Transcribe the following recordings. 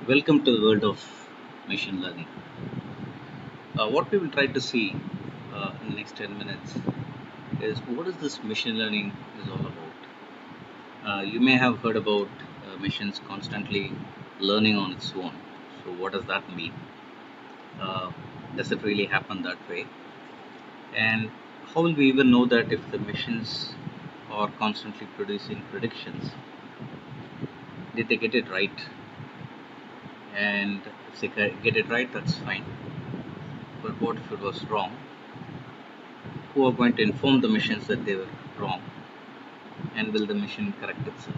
Welcome to the world of machine learning. What we will try to see in the next 10 minutes is what is this machine learning is all about. You may have heard about machines constantly learning on its own. So what does that mean? Uh, does it really happen that way? And how will we even know that if the machines are constantly producing predictions, did they get it right? And if they get it right, that's fine. But what if it was wrong? Who are going to inform the machines that they were wrong, and will the machine correct itself?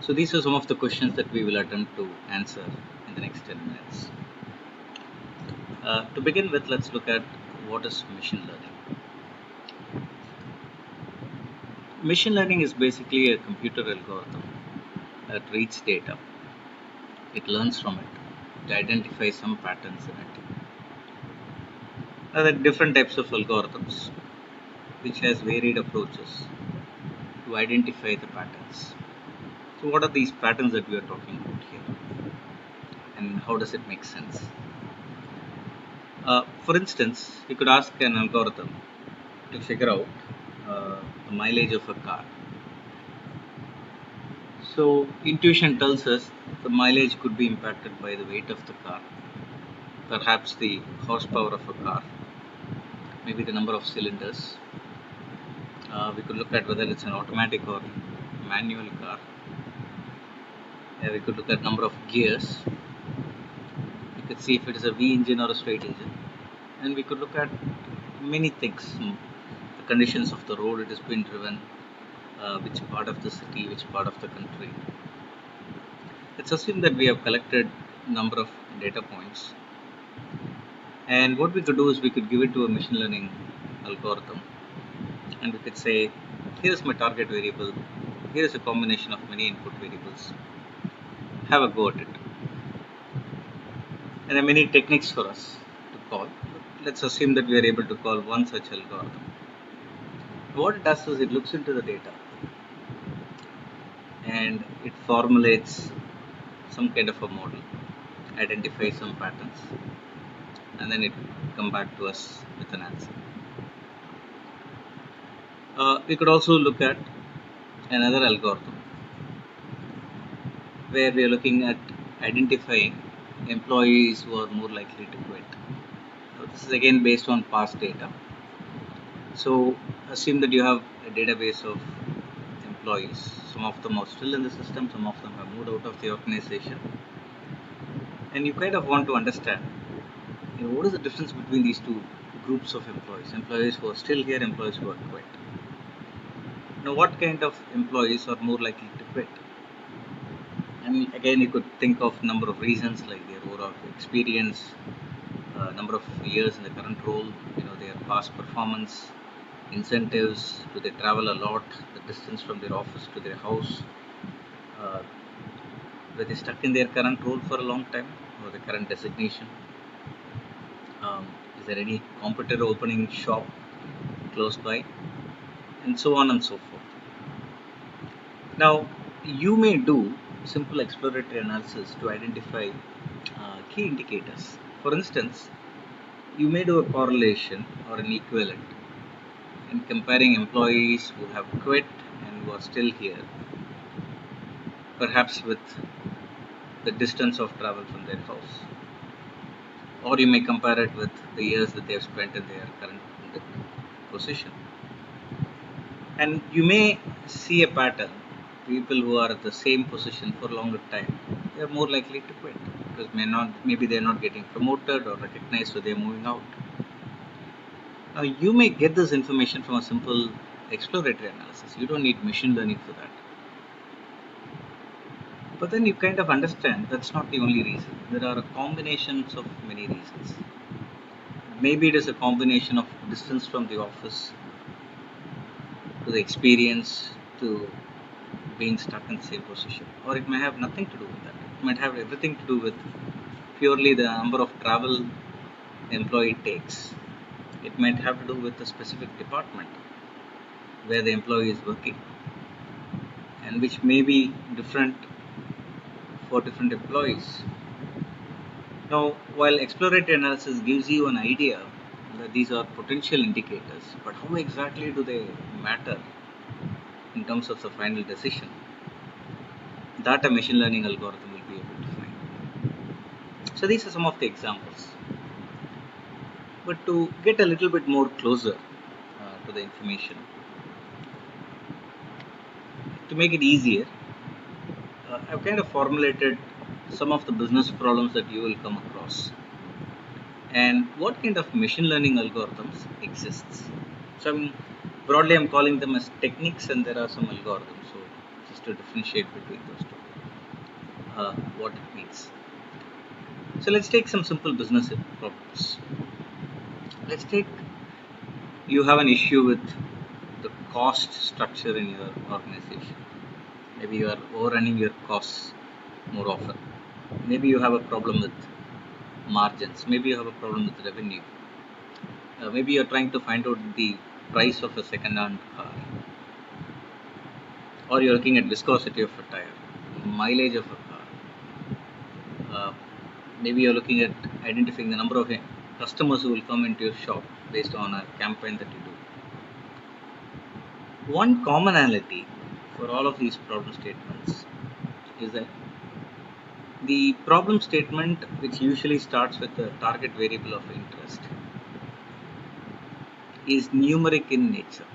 So these are some of the questions that we will attempt to answer in the next 10 minutes. To begin with, let's look at what is machine learning. Machine learning is basically a computer algorithm that reads data, it learns from it, it identifies some patterns in it. There are different types of algorithms which has varied approaches to identify the patterns. So what are these patterns that we are talking about here, and how does it make sense? For instance, you could ask an algorithm to figure out the mileage of a car. So intuition tells us the mileage could be impacted by the weight of the car, perhaps the horsepower of a car, maybe the number of cylinders. We could look at whether it's an automatic or manual car. We could look at number of gears. We could see if it is a V engine or a straight engine, and we could look at many things: the conditions of the road it has been driven, which part of the city, which part of the country. Let's assume that we have collected number of data points, and what we could do is we could give it to a machine learning algorithm, and we could say, here is my target variable, here is a combination of many input variables, have a go at it. And there are many techniques for us to call. Let's assume that we are able to call one such algorithm. What it does is it looks into the data and it formulates some kind of a model, identifies some patterns, and then it come back to us with an answer. We could also look at another algorithm where we are looking at identifying employees who are more likely to quit. So this is again based on past data. So assume that you have a database of employees. Some of them are still in the system, some of them have moved out of the organization, and you kind of want to understand, what is the difference between these two groups of employees who are still here, employees who are quit. Now, what kind of employees are more likely to quit? And again, you could think of number of reasons like their overall experience, number of years in the current role, their past performance, incentives, do they travel a lot, the distance from their office to their house, uh, were they stuck in their current role for a long time or the current designation, is there any competitor opening shop close by, and so on and so forth. Now, you may do simple exploratory analysis to identify key indicators. For instance, you may do a correlation or an equivalent in comparing employees who have quit and who are still here, perhaps with the distance of travel from their house. Or you may compare it with the years that they have spent in their current position. And you may see a pattern. People who are at the same position for a longer time, they are more likely to quit because maybe they are not getting promoted or recognized, so they are moving out. Now, you may get this information from a simple exploratory analysis. You don't need machine learning for that. But then you kind of understand that's not the only reason. There are combinations of many reasons. Maybe it is a combination of distance from the office to the experience to being stuck in the same position, or it may have nothing to do with that. It might have everything to do with purely the number of travel employee takes. It might have to do with a specific department where the employee is working, and which may be different for different employees. Now, while exploratory analysis gives you an idea that these are potential indicators, but how exactly do they matter in terms of the final decision? That a machine learning algorithm will be able to find. So these are some of the examples. But to get a little bit more closer to the information, to make it easier, I've kind of formulated some of the business problems that you will come across and what kind of machine learning algorithms exists. So broadly I'm calling them as techniques, and there are some algorithms. So just to differentiate between those two, what it means. So let's take some simple business problems. Let's take you have an issue with the cost structure in your organization. Maybe you are overrunning your costs more often. Maybe you have a problem with margins. Maybe you have a problem with revenue. Maybe you're trying to find out the price of a second-hand car, or you're looking at viscosity of a tire, mileage of a car. Maybe you're looking at identifying the number of customers who will come into your shop based on a campaign that you do. One commonality for all of these problem statements is that the problem statement, which usually starts with a target variable of interest, is numeric in nature.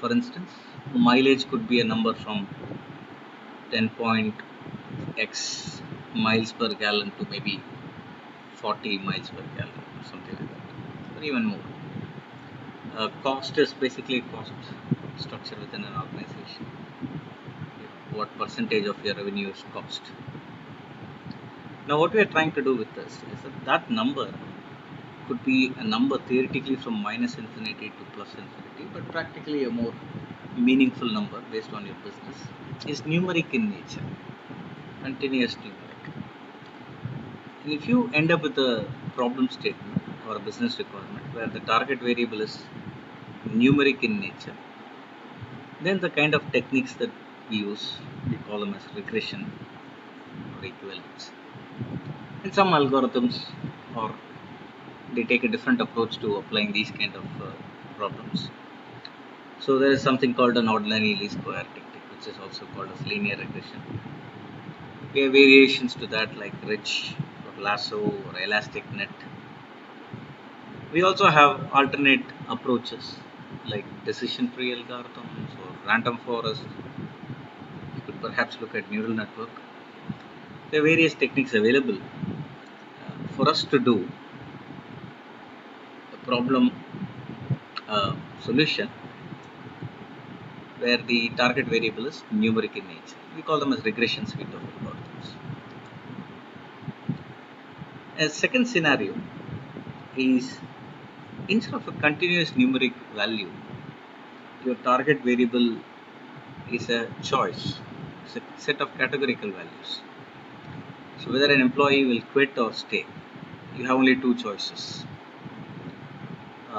For instance, mileage could be a number from 10.x miles per gallon to maybe 40 miles per gallon or something like that, or even more. Cost is basically cost structure within an organization. What percentage of your revenue is cost? Now, what we are trying to do with this is that number could be a number theoretically from minus infinity to plus infinity, but practically a more meaningful number based on your business, is numeric in nature, continuous numeric. And if you end up with a problem statement or a business requirement where the target variable is numeric in nature, then the kind of techniques that we use, we call them as regression or equivalence. And some algorithms, or they take a different approach to applying these kind of problems. So there is something called an ordinary least square technique, which is also called as linear regression. We have variations to that like ridge or lasso or elastic net. We also have alternate approaches like decision tree algorithms or random forest. You could perhaps look at neural network. There are various techniques available for us to do a problem solution where the target variable is numeric in nature. We call them as regression suite of algorithms. A second scenario is, instead of a continuous numeric value, your target variable is a choice. It's a set of categorical values. So whether an employee will quit or stay, you have only two choices.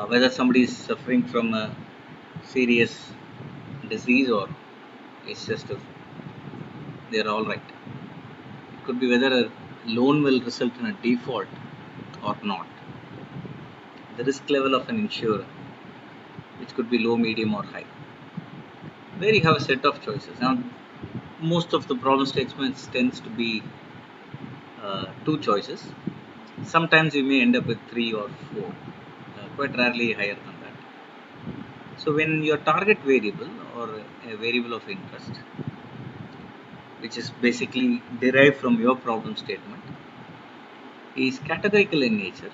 Whether somebody is suffering from a serious disease or it's just they're all right. It could be whether a loan will result in a default or not. The risk level of an insurer, which could be low, medium, or high. There you have a set of choices. Now, most of the problem statements tends to be two choices. Sometimes you may end up with three or four, quite rarely higher than that. So when your target variable or a variable of interest, which is basically derived from your problem statement, is categorical in nature,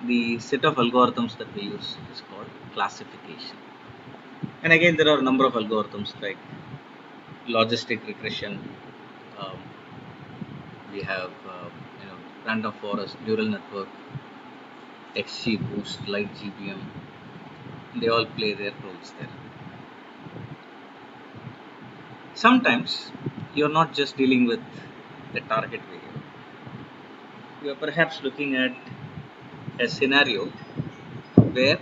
the set of algorithms that we use is called classification. And again, there are a number of algorithms like logistic regression. Um, we have random forest, neural network, XGBoost, light GBM. They all play their roles there. Sometimes you're not just dealing with the target variable. You are perhaps looking at a scenario where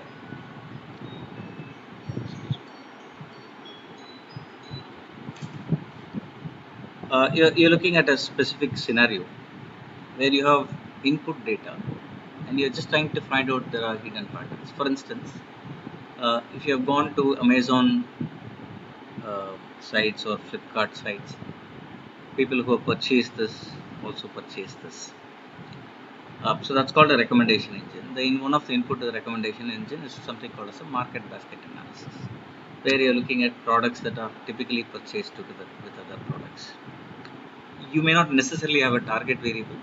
You're looking at a specific scenario where you have input data and you're just trying to find out there are hidden patterns. For instance, if you have gone to Amazon sites or Flipkart sites, people who have purchased this also purchase this. So that's called a recommendation engine. One of the input to the recommendation engine is something called as a market basket analysis, where you're looking at products that are typically purchased together with other products. You may not necessarily have a target variable,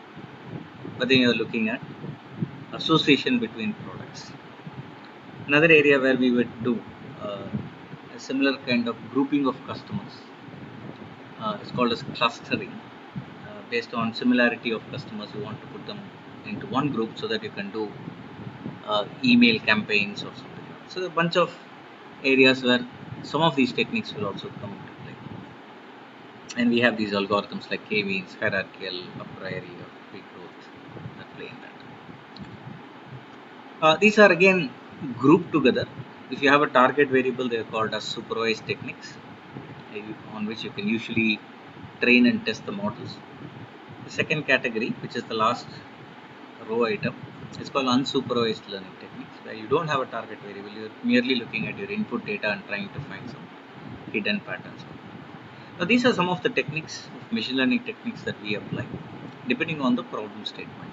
but then you're looking at association between products. Another area where we would do a similar kind of grouping of customers is called as clustering. Based on similarity of customers, you want to put them into one group so that you can do email campaigns or something like that. So a bunch of areas where some of these techniques will also come into play. And we have these algorithms like K-means, hierarchical, a priori, or pre-growth that play in that. These are again grouped together. If you have a target variable, they are called as supervised techniques, on which you can usually train and test the models. The second category, which is the last row item, is called unsupervised learning techniques, where you don't have a target variable, you're merely looking at your input data and trying to find some hidden patterns. Now, these are some of the techniques of machine learning techniques that we apply depending on the problem statement.